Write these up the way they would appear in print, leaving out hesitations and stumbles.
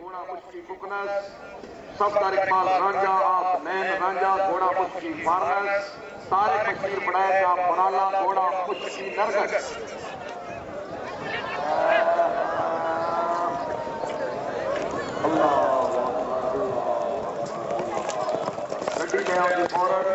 घोड़ा मुश्की कुकनस सफदर इकबाल रांझा आप मैन रांझा घोड़ा मुश्की फारनस तारिक बशीर बड़ैच आप मुराला घोड़ा मुश्की नरगस गड्डी में आओ फौरन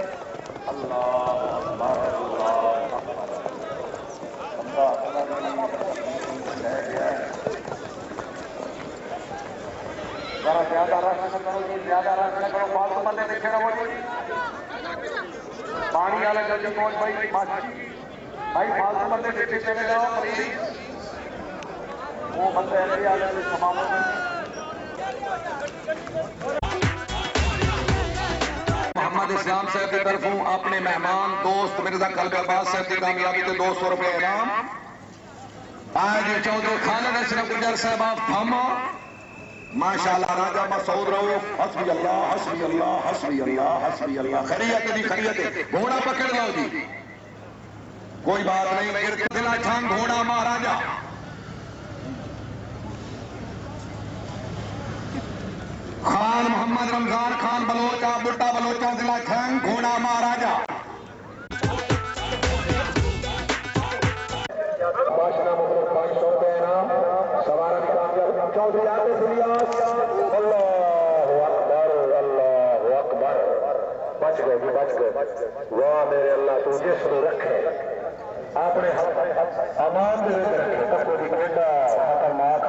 ज्यादा रश करो जी, ज्यादा रश न करो, फालतू बंदे देखे रहो जी। पानी वाला जल्दी पहुंच भाई, भाई फालतू बंदे देखे चले जाओ प्लीज। वो बंदे ऐसे आ जाए तमाम मोहम्मद इस्लाम साहब की तरफों अपने मेहमान दोस्त मिर्जा कल्ब अब्बास साहब की कामयाबी के 200 रुपए इनाम। आज चौधरी खालिद अशरफ गुजर साहब आप थामा माशाल्लाह राजा मसूद रहो। हस्बी अल्लाह हस्बी अल्लाह हस्बी अल्लाह हस्बी अल्लाह। खैरियत जी खैरियत, घोड़ा पकड़ लो जी, कोई बात नहीं। गिर दिला छान घोड़ा महाराजा खान मोहम्मद रमजान खान बलोचा बुट्टा बलोचा जिला छान घोड़ा महाराजा। चौधरी आतिफ इलियास अल्लाहु अकबर अल्लाहु अकबर। बच गए जी बच गए। वाह मेरे अल्लाह तू जिसको रखे अपने अमान दे रखे। तको जी बेटा खतरनाक